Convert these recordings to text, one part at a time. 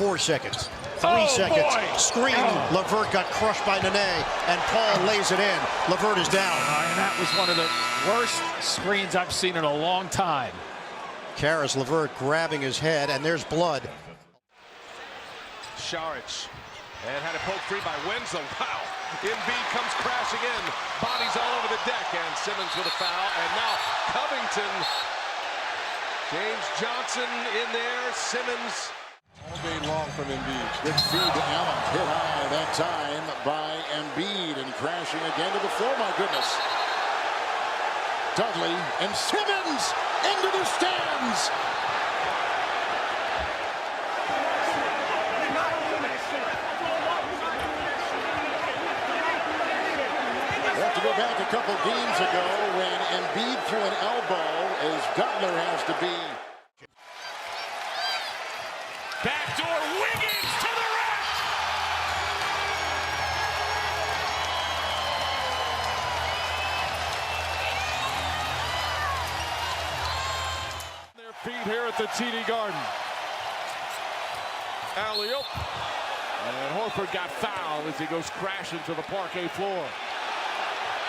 4 seconds. 3 seconds. Boy. Screen. LeVert got crushed by Nene, and Paul lays it in. LeVert is down. And that was one of the worst screens I've seen in a long time. Caris LeVert grabbing his head, and there's blood. Saric, and had it poked free by Winslow. Wow. Embiid comes crashing in. Bodies all over the deck, and Simmons with a foul. And now Covington. James Johnson in there. Simmons. All day long from Embiid. Good feed to Allen. Hit high that time by Embiid, and crashing again to the floor. My goodness. Dudley and Simmons into the stands. We have to go back a couple games ago when Embiid threw an elbow as Butler has to be. Backdoor Wiggins to the rack. Their feet here at the TD Garden. Alley-oop. And Horford got fouled as he goes crashing to the parquet floor.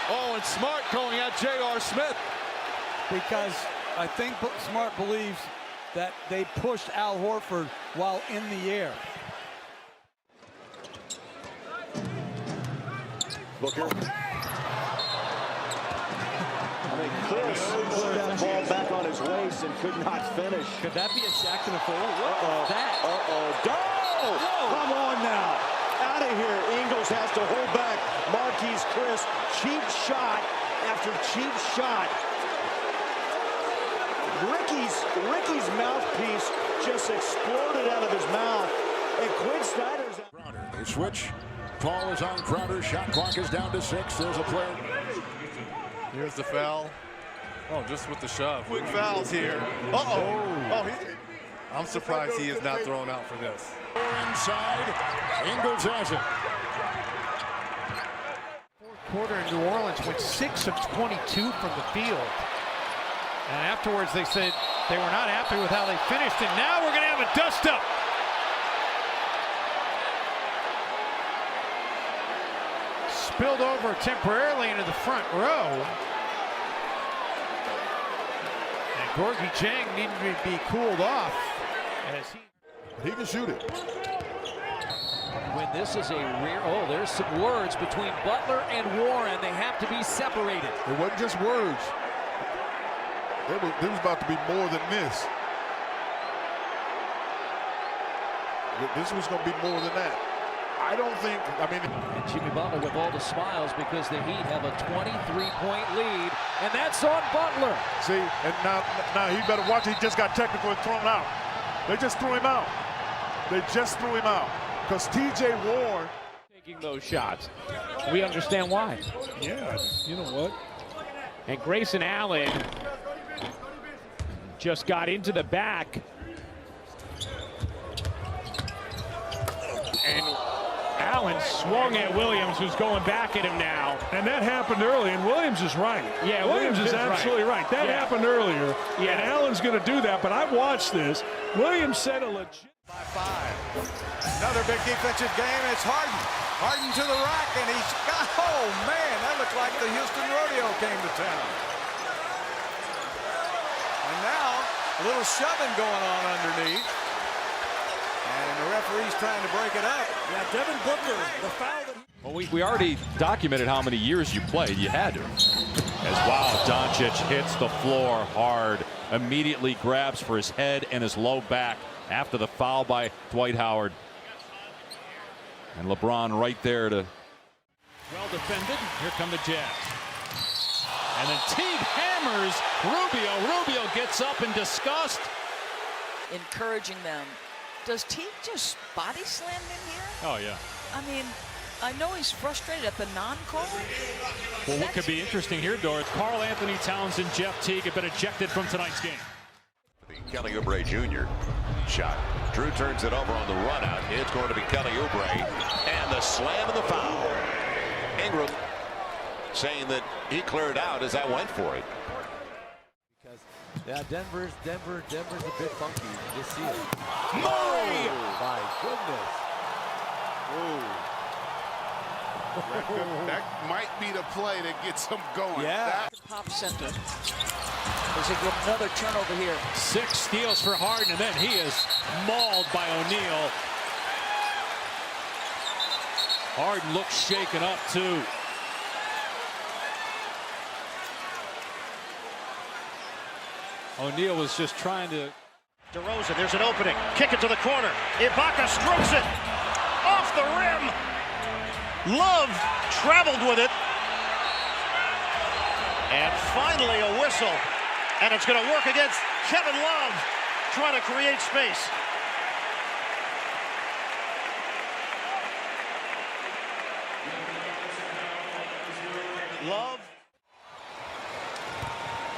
Oh, and Smart going at J.R. Smith. Because I think Smart believes that they pushed Al Horford while in the air. Booker. I mean, Chris put that ball back on his waist and could not finish. Could that be a Jackson Four? What Uh-oh. is that? Come on now. Out of here. Ingles has to hold back Marquise Chris. Cheap shot after cheap shot. Ricky's mouthpiece just exploded out of his mouth. And Quinn Snyder's out. Crowder. They switch. Paul is on Crowder. Shot clock is down to 6. There's a player. Here's the foul. Oh, just with the shove. Quick fouls here. Uh-oh. I'm surprised he is not thrown out for this. Inside. Ingles has it. Fourth quarter in New Orleans went 6 of 22 from the field. And afterwards they said they were not happy with how they finished, and now we're going to have a dust-up. Spilled over temporarily into the front row. And Gorgui Dieng needed to be cooled off. As He can shoot it. When this is a rare, there's some words between Butler and Warren. They have to be separated. It wasn't just words. There was about to be more than this. This was going to be more than that. I don't think, And Jimmy Butler with all the smiles because the Heat have a 23-point lead, and that's on Butler. see, and now he better watch. He just got technical and thrown out. They just threw him out. They just threw him out because T.J. Warren taking those shots. We understand why. Yeah, you know what? And Grayson Allen just got into the back. And Allen swung at Williams, who's going back at him now. And that happened early, and Williams is right. Yeah, Williams is absolutely right. That happened earlier, and Allen's going to do that, but I've watched this. Williams said a legit. By 5. Another big defensive game. It's Harden. Harden to the rack, and he's got, oh man, that looked like the Houston Rodeo came to town. And now, a little shoving going on underneath. And the referee's trying to break it up. Yeah, Devin Booker, the foul that Well, we already documented how many years you played. You had to. As Doncic hits the floor hard, immediately grabs for his head and his low back after the foul by Dwight Howard. And LeBron right there to. Well defended. Here come the Jazz. And then Teague hammers Rubio. Rubio gets up in disgust. Encouraging them. Does Teague just body slam in here? Oh, yeah. I mean, I know he's frustrated at the non-call. Well, what could be interesting here, Doris, Karl Anthony Towns and Jeff Teague have been ejected from tonight's game. Kelly Oubre Jr. shot. Drew turns it over on the run out. It's going to be Kelly Oubre. And the slam and the foul. Ingram saying that he cleared out as I went for it. Yeah, Denver's a bit funky. You see it. Murray! My this. That might be the play that gets them going. Yeah. Pop center. Does he get another turnover here? 6 steals for Harden, and then he is mauled by O'Neal. Harden looks shaken up, too. O'Neal was just trying to... DeRozan, there's an opening. Kick it to the corner. Ibaka strokes it. Off the rim. Love traveled with it. And finally a whistle. And it's going to work against Kevin Love, trying to create space. Love.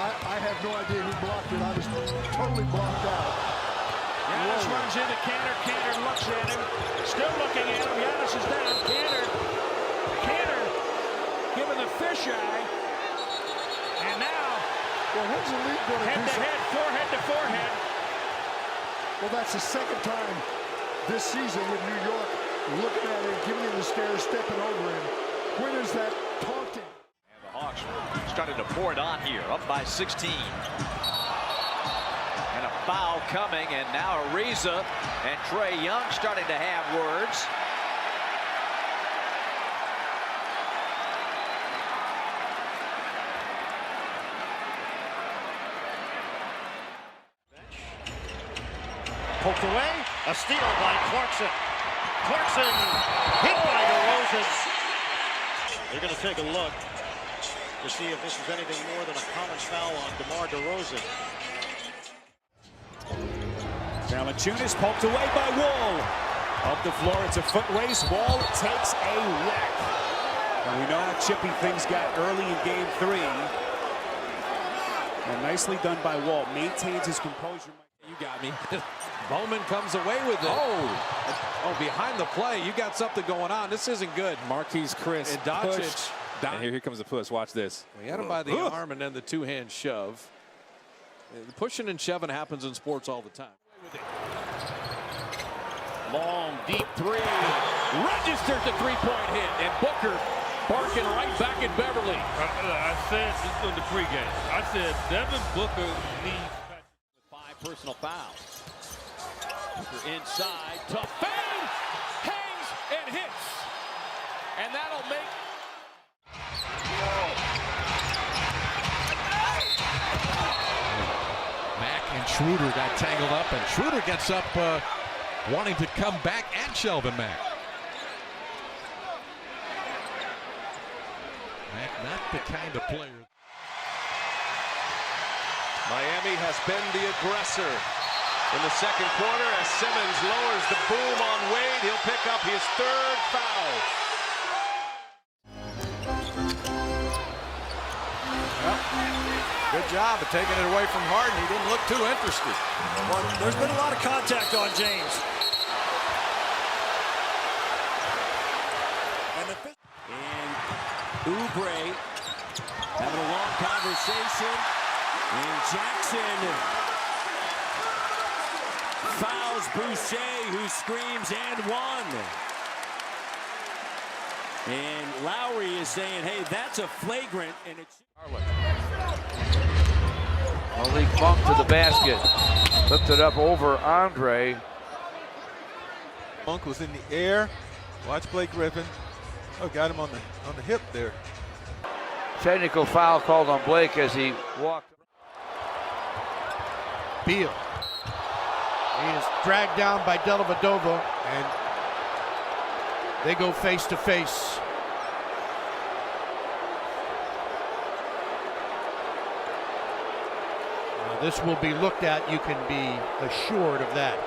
I have no idea who blocked it. I was totally blocked out. Giannis runs into Kanter. Kanter looks at him. Still looking at him. Giannis is down. Kanter giving the fisheye. And now, well, when's the league going to head to head, forehead to forehead. Well, that's the second time this season with New York looking at him, giving him the stare, stepping over him. When is that taunting? And the Hawks started to pour it on here, up by 16. And a foul coming, and now Ariza and Trae Young starting to have words. Poked away, a steal by Clarkson. Clarkson hit by DeRozan. They're going to take a look to see if this is anything more than a common foul on DeMar DeRozan. Valanciunas poked away by Wall. Up the floor, it's a foot race. Wall takes a whack. And we know how chippy things got early in game 3. And nicely done by Wall. Maintains his composure. You got me. Bowman comes away with it. Oh, behind the play. You got something going on. This isn't good. Marquise Chris and Doncic. And here comes the push. Watch this. We had him by the arm and then the two-hand shove. The pushing and shoving happens in sports all the time. Long, deep three. Registers the three-point hit. And Booker barking right back at Beverly. I said this was the pregame. I said Devin Booker needs 5 personal fouls. Booker inside, tough fade, hangs and hits, and that'll make. Mack and Schroeder got tangled up, and Schroeder gets up wanting to come back at Shelvin Mack. Mack not the kind of player. Miami has been the aggressor in the second quarter as Simmons lowers the boom on Wade. He'll pick up his 3rd foul. Well, good job of taking it away from Harden. He didn't look too interested. Well, there's been a lot of contact on James. And Oubre having a long conversation. And Jackson fouls Boucher, who screams and one. And Lowry is saying, hey, that's a flagrant. And it's Malik Monk to the basket. Lifted up over Andre. Monk was in the air. Watch Blake Griffin. Oh, got him on the hip there. Technical foul called on Blake as he walked. Beal. He is dragged down by Dellavedova, and they go face to face. Now, this will be looked at. You can be assured of that.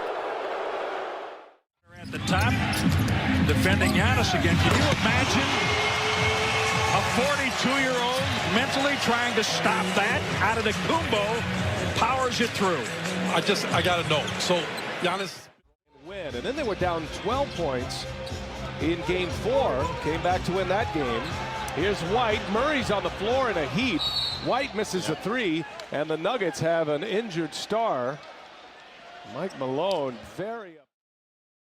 At the top, defending Giannis again. Can you imagine a 42-year-old mentally trying to stop that? Out of the Kumbo, powers it through. I gotta know. So Giannis win, and then they were down 12 points in game 4. Came back to win that game. Here's White. Murray's on the floor in a heap. White misses a 3, and the Nuggets have an injured star. Mike Malone, very